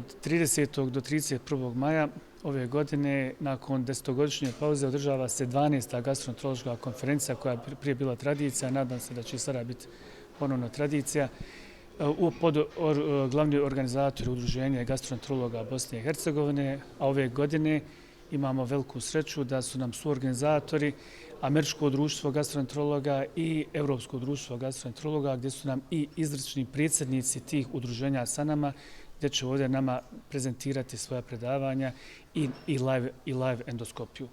Od 30. do 31. maja ove godine, nakon 10-godišnje pauze, održava se 12. gastroenterološka konferencija koja je prije bila tradicija. Nadam se da će i sada biti ponovno tradicija. Glavni organizator udruženja gastroenterologa Bosne i Hercegovine, a ove godine imamo veliku sreću da su nam suorganizatori Američko društvo gastroenterologa i Europsko društvo gastroenterologa, gdje su nam i izvršni predsjednici tih udruženja sa nama, gdje će ovdje nama prezentirati svoja predavanja i live endoskopiju.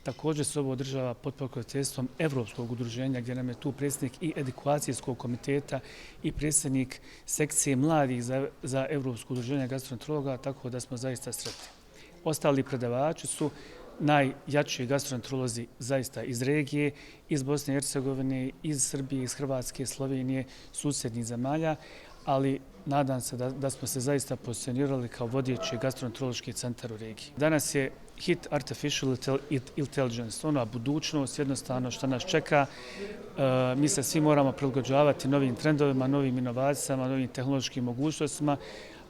Također se ovo održava pod pokroviteljstvom Evropskog udruženja, gdje nam je tu predsjednik i edukacijskog komiteta i predsjednik sekcije mladih za Evropsko udruženje gastroenterologa, tako da smo zaista sretni. Ostali predavači su najjači gastroenterolozi zaista iz regije, iz Bosne i Hercegovine, iz Srbije, iz Hrvatske, Slovenije, susjednih zemalja, ali nadam se da smo se zaista pozicionirali kao vodeći gastroenterološki centar u regiji. Danas je hit artificial intelligence, ona budućnost, jednostavno što nas čeka. Mi se svi moramo prilagođavati novim trendovima, novim inovacijama, novim tehnološkim mogućnostima,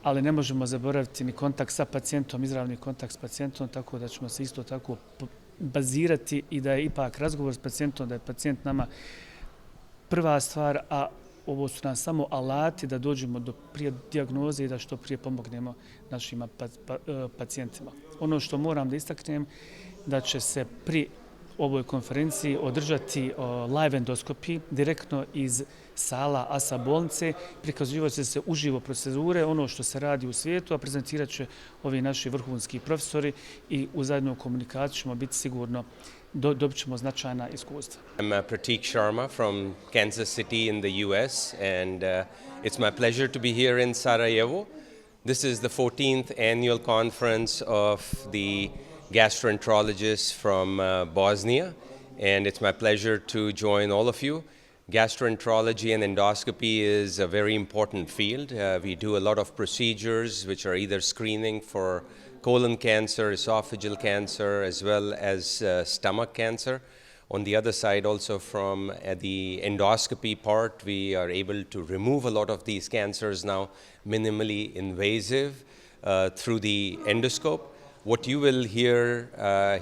ali ne možemo zaboraviti ni kontakt sa pacijentom, izravni kontakt s pacijentom, tako da ćemo se isto tako bazirati i da je ipak razgovor s pacijentom, da je pacijent nama prva stvar, a ovo su nam samo alati da dođemo do prije dijagnoze i da što prije pomognemo našim pacijentima. Ono što moram da istaknem, da će se pri ovoj konferenciji održati live endoskopi direktno iz sala ASA Bolnice. Prikazivat će se uživo procedure, ono što se radi u svijetu, a prezentirat će ovi naši vrhunski profesori i u zajednu komunikaciju ćemo biti sigurno dobit ćemo značajna iskustva. I'm Pratik Sharma from Kansas City in the US, and it's my pleasure to be here in Sarajevo. This is the 14th annual conference of the gastroenterologists from Bosnia, and it's my pleasure to join all of you. Gastroenterology and endoscopy is a very important field. We do a lot of procedures which are either screening for colon cancer, esophageal cancer, as well as stomach cancer. On the other side, also from the endoscopy part, we are able to remove a lot of these cancers now, minimally invasive, through the endoscope. What you will hear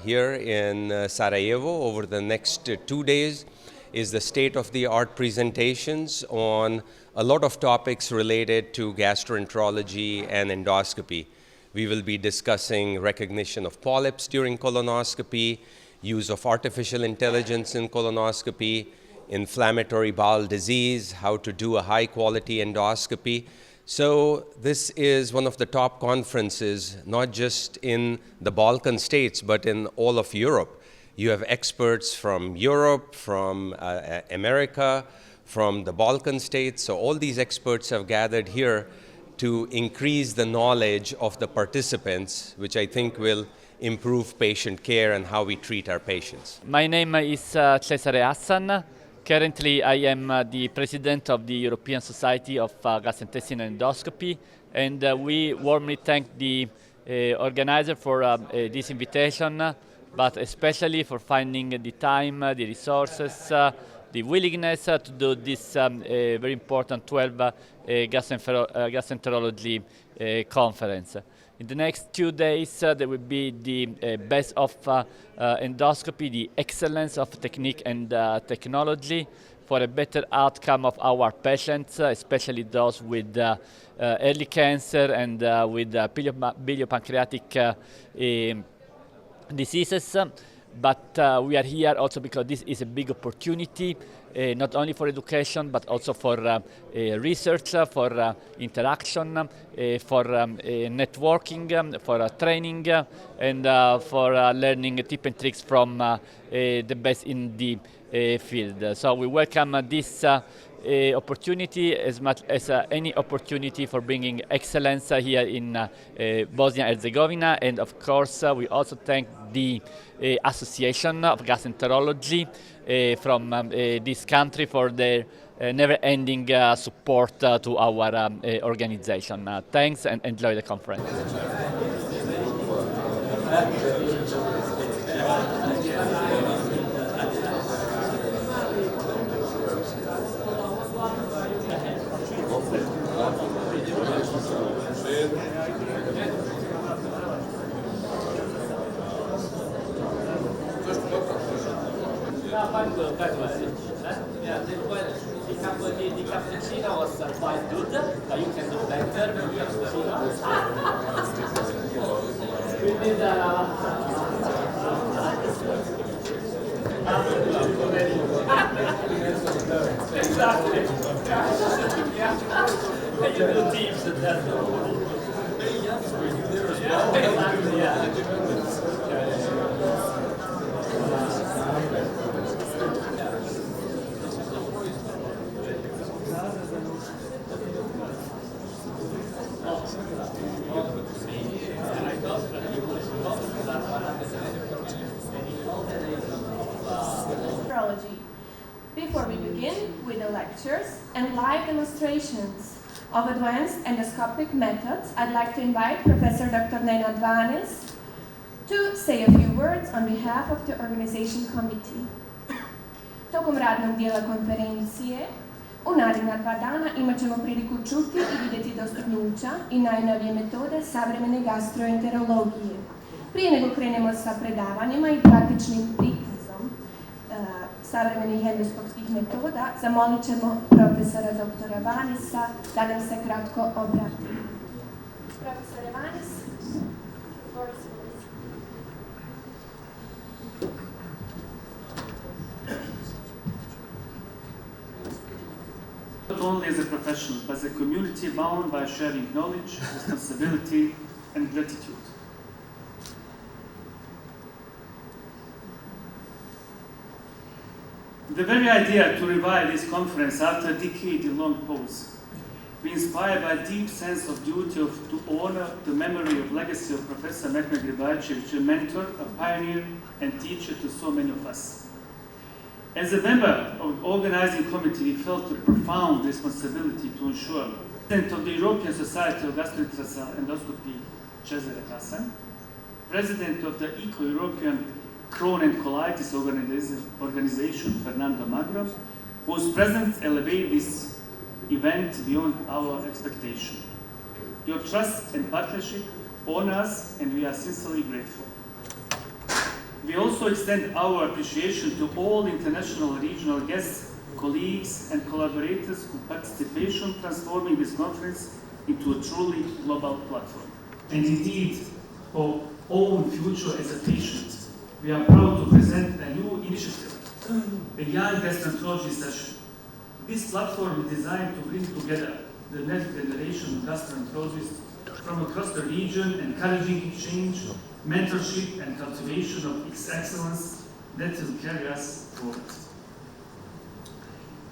here in Sarajevo over the next 2 days is the state-of-the-art presentations on a lot of topics related to gastroenterology and endoscopy. We will be discussing recognition of polyps during colonoscopy, use of artificial intelligence in colonoscopy, inflammatory bowel disease, how to do a high-quality endoscopy. So this is one of the top conferences, not just in the Balkan states, but in all of Europe. You have experts from Europe, from America, from the Balkan states. So all these experts have gathered here to increase the knowledge of the participants, which I think will improve patient care and how we treat our patients. My name is Cesare Hassan. Currently, I am the president of the European Society of Gastrointestinal Endoscopy, and we warmly thank the organizer for this invitation, but especially for finding the time, the resources, the willingness to do this very important 12 gastroenterology conference. In the next 2 days, there will be the best of endoscopy, the excellence of technique and technology for a better outcome of our patients, especially those with early cancer and with biliopancreatic diseases. But we are here also because this is a big opportunity, not only for education, but also for research, for interaction, for networking, for training, and for learning tips and tricks from the best in the field. So we welcome this opportunity as much as any opportunity for bringing excellence here in Bosnia and Herzegovina, and of course we also thank the Association of Gastroenterology from this country for their never-ending support to our organization. Thanks and enjoy the conference. quite good, quite well. Yeah, the cappuccino was quite good, but you can do better with the cappuccino. We did exactly. And you do tips and that's all. Exactly, yeah. Before we begin with the lectures and live demonstrations of advanced endoscopic methods, I'd like to invite Professor Dr. Nenad Vanis to say a few words on behalf of the organization committee. Tokom radnog dijela konferencije u naredna 2 dana imat ćemo priliku čuti i vidjeti dostignuća i najnovije metode savremene gastroenterologije. Prije nego krenemo sa predavanjima i praktičnim prikazom savremenih endoskopskih metoda, zamolit ćemo profesora dr. Vanisa da nam se kratko obrati. Profesore Vanis, not only as a professional, but as a community bound by sharing knowledge, responsibility, and gratitude. The very idea to revive this conference after a decade-long pause, we inspired by a deep sense of duty to honor the memory of legacy of Professor Amer Kajmović, a mentor, a pioneer, and teacher to so many of us. As a member of the organizing committee, we felt a profound responsibility to ensure President of the European Society of Gastroenterology and Endoscopy, Cesare Hassan, President of the Eco-European Crohn and Colitis Organization, Fernando Magro, whose presence elevated this event beyond our expectation. Your trust and partnership honor us, and we are sincerely grateful. We also extend our appreciation to all international and regional guests, colleagues, and collaborators whose participation transforming this conference into a truly global platform. And indeed, for own future as a patient, we are proud to present a new initiative, a young gastroenterology session. This platform is designed to bring together the next generation of gastroenterologists from across the region, encouraging exchange, mentorship, and cultivation of excellence that will carry us forward.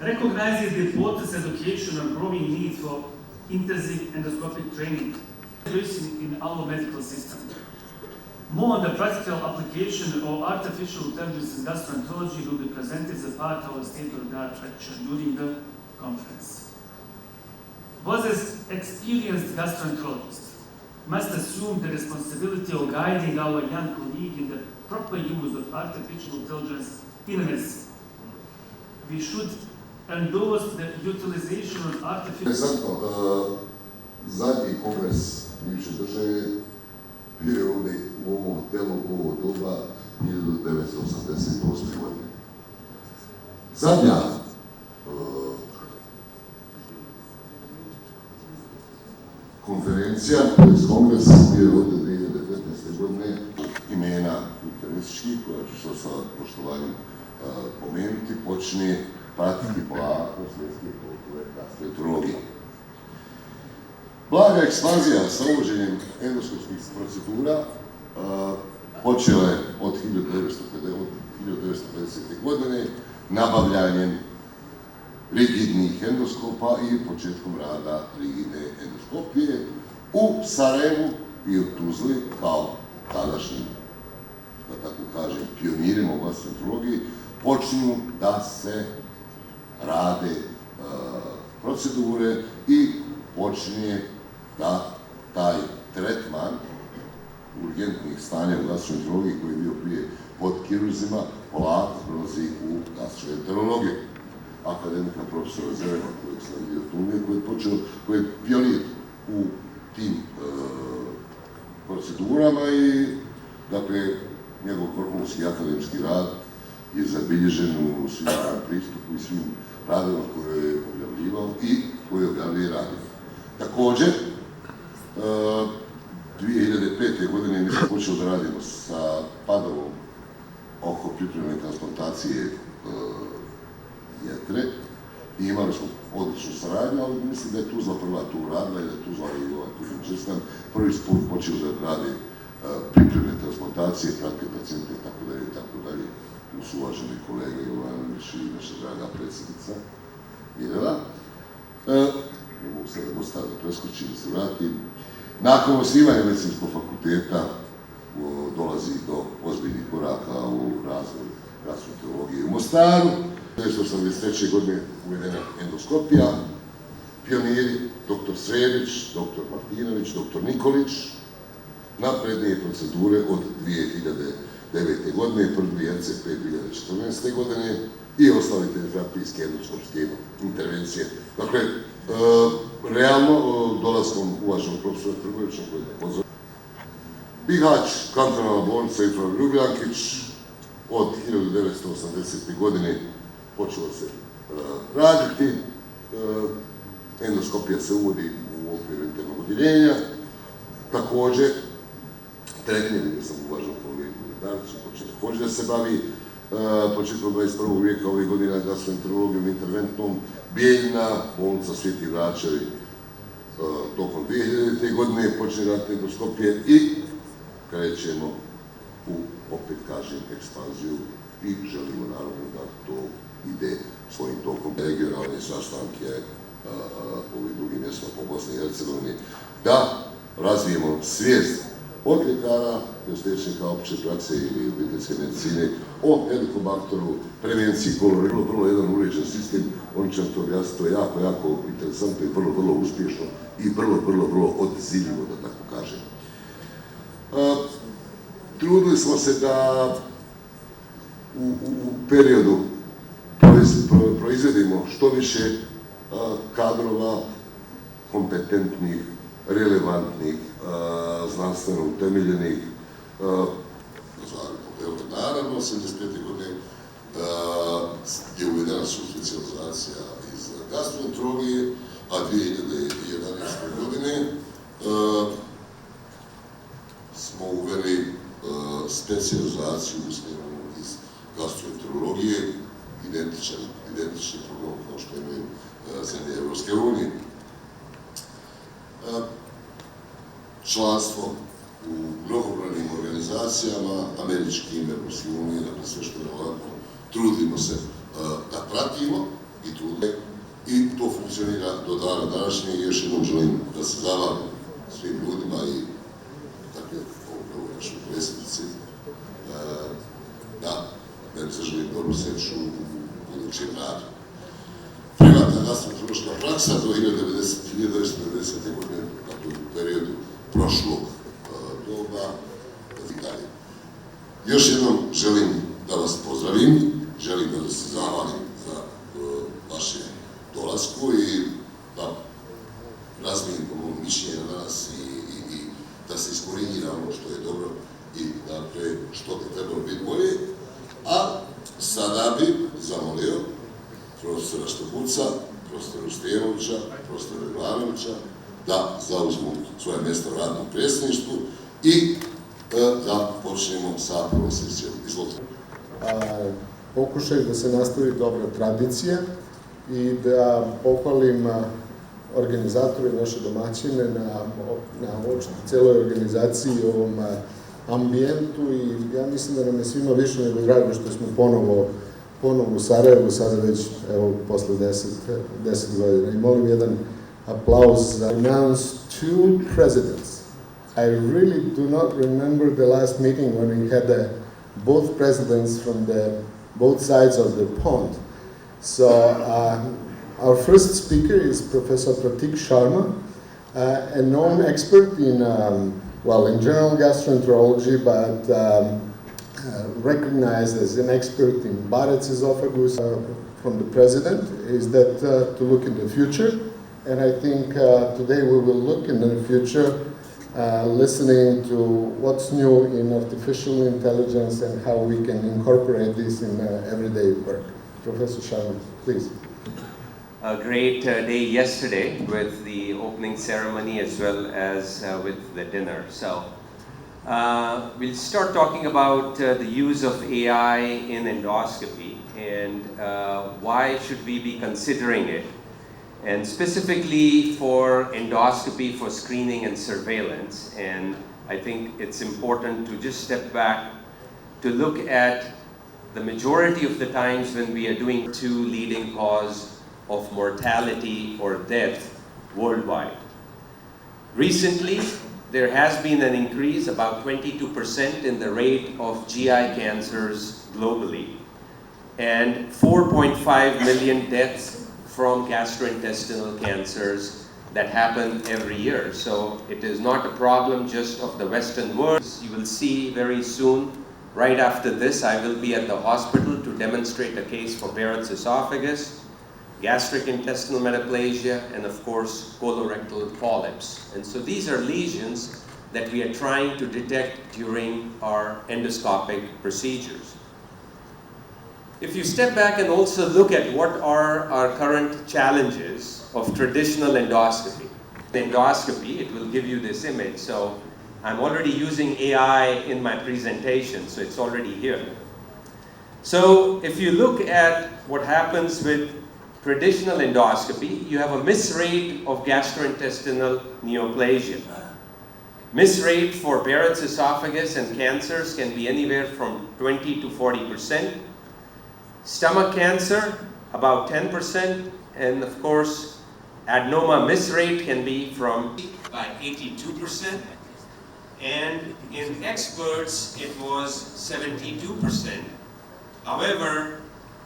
Recognizing the importance of education and growing need for intensive endoscopic training in our medical system. More on the practical application of artificial intelligence in gastroenterology will be presented as a part of our state-of-the-art lecture during the conference. Both as experienced gastroenterologists must assume the responsibility of guiding our young colleague in the proper use of artificial intelligence in medicine. We should endorse the utilization of artificial... Interesantno, zadnji kongres bivše države bio je ovdje u ovom hotelu u ovo doba 1988. godine. Zadnja konferencija, tj. kongres, bio je ovdje 2015. godine, imena univerzitetskih, koja ću sa poštovanjem pomenuti, počne pratiti polako svjetske kulture gastroenterologije. Blaga ekspanzija sa uvođenjem endoskopskih procedura počela je od 1950. godine nabavljanjem rigidnih endoskopa i početkom rada rigidne endoskopije u Sarajevu i u Tuzli kao tadašnjim, da tako kažem, pionirima u gastroenterologiji počinju da se rade procedure i počinje da taj tretman urgentnih stanja u gastroenterologiji koji je bio prije pod kirurzima polako prolazi u gastroenterologiju. Akademika profesora Zelena, kojeg sam vidio tu, koji je pionir u tim procedurama i, dakle, njegov vrhunski akademski rad je zabilježen u svim pristupu i svim radima koje je objavljivao i koje objavljuje radio. Također, 2005. godine mi smo počeli da radimo sa Padovom oko pripremne transplantacije jetre i imali smo odličnu saradnju, ali mislim da je Tuzla prva tu radila i da je Tuzla i ovaj tu učestan. Prvi put počeli da radi pripremne transplantacije, kratke pacijente i tako dalje i tako dalje. Tu su uvaženi kolega Jovanović i naša draga predsjednica Mirela. Ne mogu sada postaviti da preskočim, da se vratim. Nakon osnivanja medicinskog fakulteta dolazi do ozbiljnih koraka u razvoju gastroenterologije u Mostaru. 1983. godine uvedena Endoscopija, pioniri dr. Sredić, dr. Martinović, dr. Nikolić, naprednije procedure od 2009. godine, prvi RCP 2014. godine i ostale terapijske endoskopske intervencije. Dakle, realno, dolaskom uvaženog profesora Trgovića koji je pozvao Bihać, kantonalna bolnica i prof. Ljubljankić, od 1980. godine počelo se raditi. Endoskopija se uvodi u okviru internog odjeljenja. Također, trenjer, gdje sam uvažen kolegu Darcu, također da se bavi početkom 21. vijeka ovih godina gastroenterologijom interventnom. Bijeljina, bolnica Sveti Vračevi, tokom 2000. godine počne raditi endoskopije i krećemo u, opet kažem, ekspanziju i želimo naravno da to ide svojim tokom. Regionalne sastanke ovih drugih mjesta po Bosni i Hercegovini, da razvijemo svijest od ljekara, liječnika opće prakse ili obiteljske medicine o helikobakteru, prevenciji kolore, vrlo jedan uređen sistem, oni će nam to objasniti, to je jako interesantno i vrlo uspješno i vrlo odzivljivo, da tako kažem. Trudili smo se da u periodu proizvedemo što više kadrova kompetentnih, relevantnih, znanstveno utemeljenih. Naravno, 1985. godine je uvedena su specijalizacija iz gastroenterologije, a 2011. godine smo uveli specijalizaciju usmjerenu iz gastroenterologije, identični program kao što imaju zemlje Evropske unije. Članstvo u mnogobrojnim organizacijama, američkim, Evropske unije, dakle sve što je ovako, trudimo se da pratimo i to funkcionira do dana današnje i još jednom želim da se zahvalim svim ljudima i dakle, ovoj našoj predsjednici da nam zaželim dobru sreću u budućem radu. Privatna gastroenterološka praksa do 1990. godine, dakle u periodu prošlog doba i dalje. Još jednom želim da vas pozdravim, želim da se zahvalim za vaše dolasku i da razmijenimo mišljenja danas i da se iskorigira ono što je dobro i dakle što bi trebalo biti bolje. A sada bi zamolio profesora Štabuca, profesora Štijenovića, profesora Ivanovića da zauzmu svoje mjesto u radnom predsjedništvu i da počnemo sa prvom sesijom. Izvolite. Pokušaj da se nastavi dobra tradicija i da pohvalim organizatore i naše domaćine na celoj organizaciji i ovom ambijentu i ja mislim da nam je svima više nego drago što smo ponovo u Sarajevu, sada već evo posle 10 godina. I molim jedan aplauz za announced two presidents. I really do not remember the last meeting when we had both presidents from both sides of the pond. So our first speaker is Professor Pratik Sharma, a known expert in in general gastroenterology, but recognized as an expert in Barrett's esophagus. From the president is that to look in the future, and I think today we will look in the future listening to what's new in artificial intelligence and how we can incorporate this in everyday work. Professor Sharma, please. A great day yesterday with the opening ceremony as well as with the dinner. So we'll start talking about the use of AI in endoscopy and why should we be considering it, and specifically for endoscopy for screening and surveillance. And I think it's important to just step back to look at the majority of the times when we are doing two leading cause of mortality or death worldwide. Recently, there has been an increase, about 22% in the rate of GI cancers globally, and 4.5 million deaths from gastrointestinal cancers that happen every year. So it is not a problem just of the Western world. You will see very soon, right after this, I will be at the hospital to demonstrate a case for Barrett's esophagus, gastric intestinal metaplasia, and of course colorectal polyps. And so these are lesions that we are trying to detect during our endoscopic procedures. If you step back and also look at what are our current challenges of traditional endoscopy. Endoscopy, it will give you this image. So I'm already using AI in my presentation, so it's already here. So if you look at what happens with traditional endoscopy, you have a miss rate of gastrointestinal neoplasia. Miss rate for Barrett's esophagus and cancers can be anywhere from 20 to 40%. Stomach cancer, about 10%. And of course, adenoma miss rate can be from by 82%. And in experts, it was 72%. However,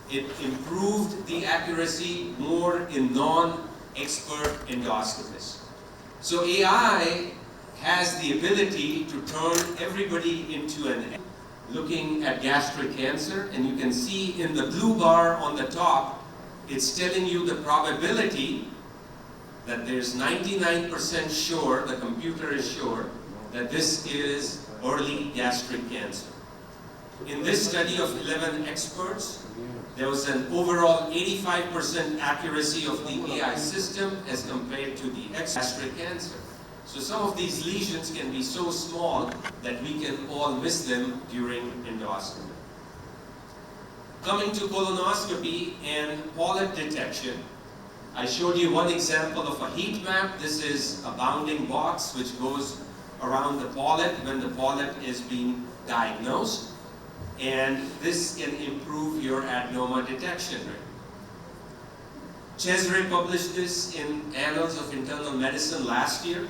it improved the accuracy more in non-expert endoscopists. So AI has the ability to turn everybody into an looking at gastric cancer, and you can see in the blue bar on the top, it's telling you the probability that there's 99% sure, the computer is sure, that this is early gastric cancer. In this study of 11 experts, there was an overall 85% accuracy of the AI system as compared to the gastric cancer. So some of these lesions can be so small that we can all miss them during endoscopy. Coming to colonoscopy and polyp detection, I showed you one example of a heat map. This is a bounding box which goes around the polyp when the polyp is being diagnosed. And this can improve your adenoma detection rate. Cesare published this in Annals of Internal Medicine last year.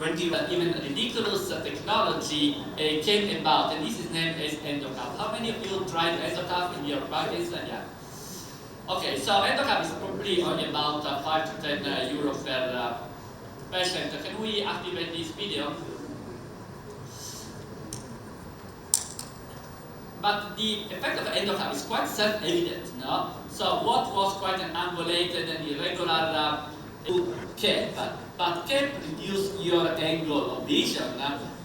Even ridiculous technology came about, and this is named as Endoscopy. How many of you tried Endoscopy in your practice? Yeah. Okay, so Endoscopy is probably only about 5 to 10 euro per patient. Can we activate this video? But the effect of endoscopy is quite self-evident, no? So what was quite an ambulated and irregular cap, but can reduce your angle of vision.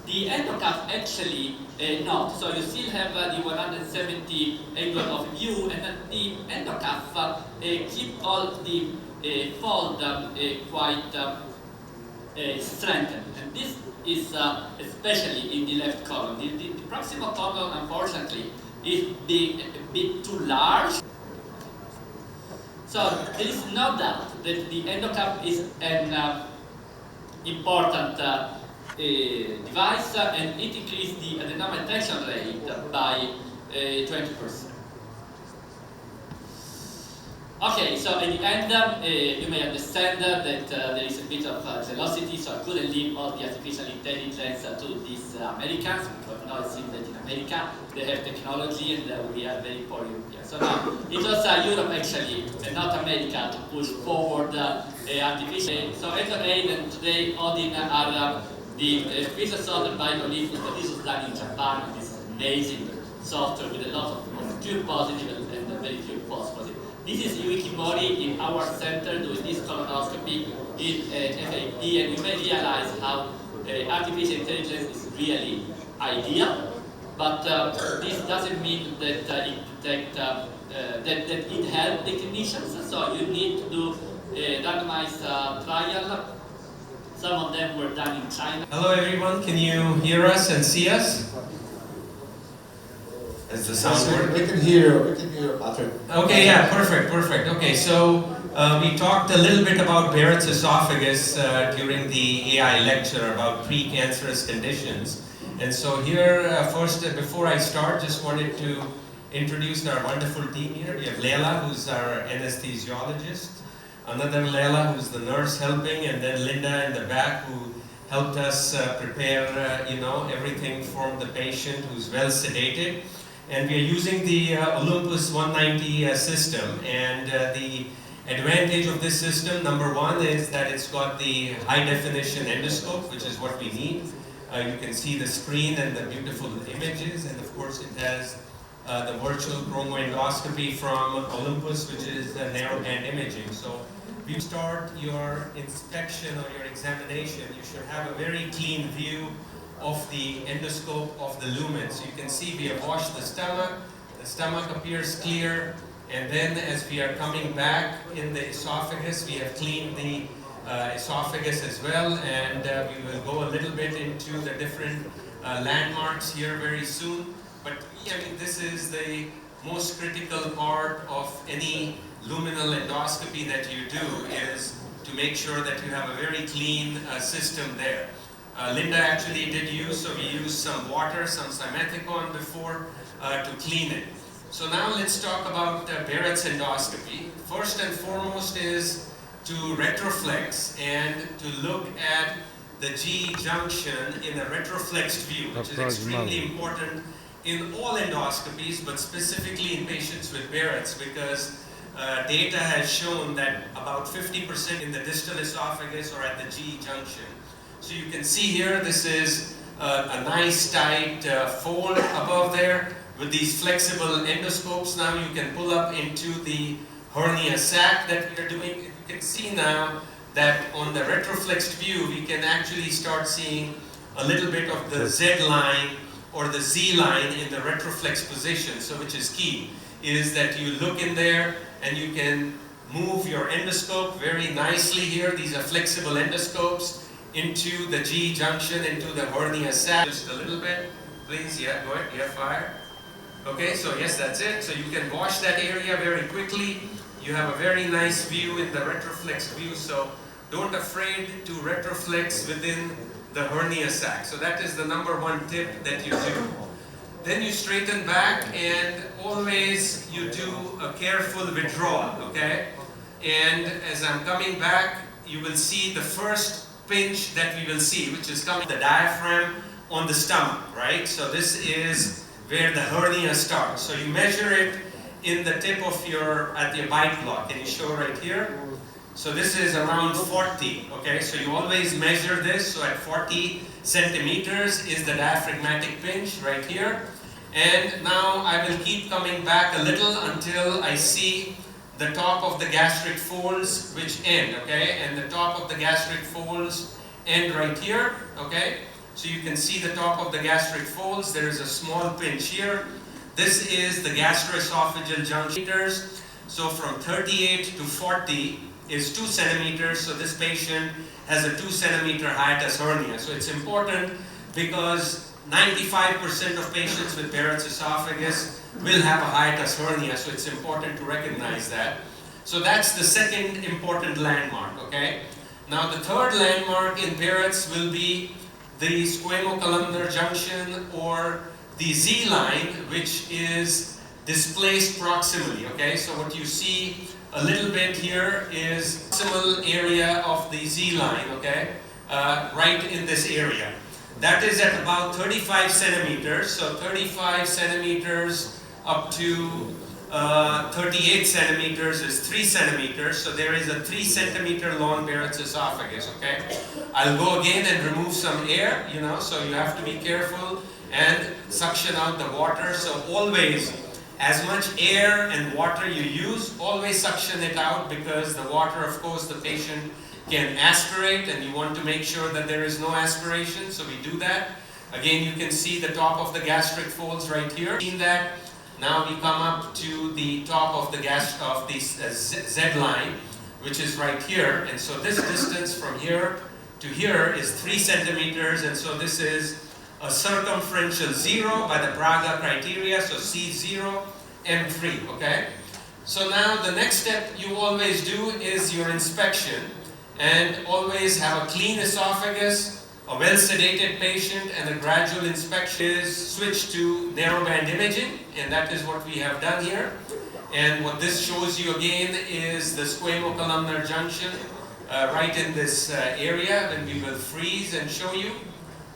The endoscope actually not. So you still have the 170 angle of view, and then the endoscope keep all the fold quite strengthened. And this is especially in the left column. The proximal column, unfortunately, is a bit too large. So there is no doubt that the endoscope is an important device, and it increased the adenoma detection rate by 20%. Okay, so at the end, you may understand that there is a bit of velocity, so I couldn't leave all the artificial intelligence to these Americans, because now it seems that in America they have technology and we are very poor Europeans. So now, it was Europe actually, and not America, to push forward artificial. So Aid and today Odin are the pieces of by Olympus, but this was done in Japan. This is amazing software with a lot of true positive and very few false positive. This is Yuki Mori in our center doing this colonoscopy in FAP, and you may realize how artificial intelligence is really ideal, but this doesn't mean that that it helps the clinicians. So you need to do a randomized trial. Some of them were done in China. Hello everyone, can you hear us and see us? Is the sound working? We can hear you, Patrick. Okay, yeah, perfect. Okay, so we talked a little bit about Barrett's esophagus during the AI lecture about precancerous conditions. And so here, first, before I start, just wanted to introduce our wonderful team here. We have Leila, who's our anesthesiologist, another Leila, who's the nurse helping, and then Linda in the back, who helped us prepare, everything for the patient who's well sedated. And we are using the Olympus 190 system, and the advantage of this system, number one, is that it's got the high definition endoscope, which is what we need. You can see the screen and the beautiful images, and of course it has the virtual chromoendoscopy from Olympus, which is narrowband imaging. So if you start your inspection or your examination, you should have a very clean view of the endoscope of the lumen. So you can see we have washed the stomach appears clear, and then as we are coming back in the esophagus, we have cleaned the esophagus as well, and we will go a little bit into the different landmarks here very soon. But this is the most critical part of any luminal endoscopy that you do, is to make sure that you have a very clean system there. Linda actually did use, so we used some water, some simethicone before to clean it. So now let's talk about Barrett's endoscopy. First and foremost is to retroflex and to look at the GE junction in a retroflexed view, which is extremely important in all endoscopies, but specifically in patients with Barrett's, because data has shown that about 50% in the distal esophagus or at the GE junction. So you can see here, this is a nice tight fold above there with these flexible endoscopes. Now you can pull up into the hernia sac that we are doing. You can see now that on the retroflexed view, we can actually start seeing a little bit of the Z line or the Z line in the retroflex position. So which is key, is that you look in there and you can move your endoscope very nicely here. These are flexible endoscopes into the G junction, into the hernia sac. Just a little bit, please. Yeah, go ahead. Yeah, fire. Okay, so yes, that's it. So you can wash that area very quickly. You have a very nice view in the retroflex view, so don't afraid to retroflex within the hernia sac. So that is the number one tip that you do. Then you straighten back, and always you do a careful withdrawal, okay? And as I'm coming back, you will see the first pinch that we will see, which is coming the diaphragm on the stomach, right? So this is where the hernia starts. So you measure it in the tip of at your bite block. Can you show right here? So this is around 40, okay? So you always measure this. So at 40 centimeters is the diaphragmatic pinch right here. And now I will keep coming back a little until I see the top of the gastric folds which end, okay? And the top of the gastric folds end right here, okay? So you can see the top of the gastric folds. There is a small pinch here. This is the gastroesophageal junction. So from 38 to 40 is 2 centimeters. So this patient has a 2 centimeter hiatus hernia. So it's important because 95% of patients with Barrett's esophagus will have a hiatus hernia, so it's important to recognize that. So that's the second important landmark, okay? Now the third landmark in Barrett's will be the squamocolumnar junction, or the Z line, which is displaced proximally, okay? So what you see a little bit here is proximal area of the Z line, okay? Right in this area. That is at about 35 centimeters, so 35 centimeters up to 38 centimeters is 3 centimeters, so there is a 3 centimeter long Barrett's esophagus, okay? I'll go again and remove some air, so you have to be careful and suction out the water. So always, as much air and water you use, always suction it out, because the water, of course, the patient can aspirate, and you want to make sure that there is no aspiration, so we do that. Again, you can see the top of the gastric folds right here. Seen that? Now we come up to the top of the Z line, which is right here, and so this distance from here to here is 3 centimeters, and so this is a circumferential 0 by the Braga criteria, so C0, M3, okay? So now the next step you always do is your inspection, and always have a clean esophagus, a well-sedated patient, and a gradual inspection is switch to narrowband imaging, and that is what we have done here. And what this shows you again is the squamocolumnar junction right in this area, and we will freeze and show you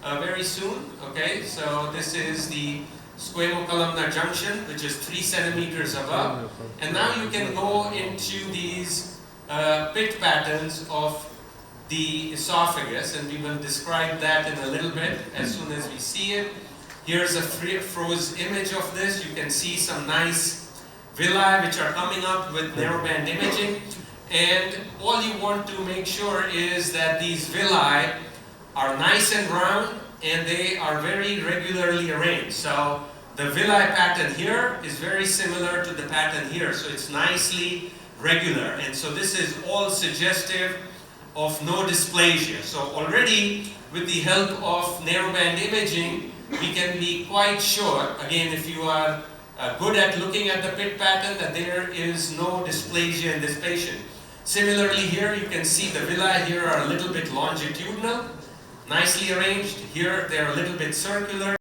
very soon. Okay, so this is the squamocolumnar junction, which is 3 centimeters above. And now you can go into these pit patterns of the esophagus, and we will describe that in a little bit as soon as we see it. Here's a froze image of this. You can see some nice villi which are coming up with narrowband imaging, and all you want to make sure is that these villi are nice and round and they are very regularly arranged. So the villi pattern here is very similar to the pattern here, so it's nicely regular, and so this is all suggestive of no dysplasia. So already with the help of narrowband imaging we can be quite sure, again if you are good at looking at the pit pattern, that there is no dysplasia in this patient. Similarly here you can see the villi here are a little bit longitudinal, nicely arranged. Here they're a little bit circular.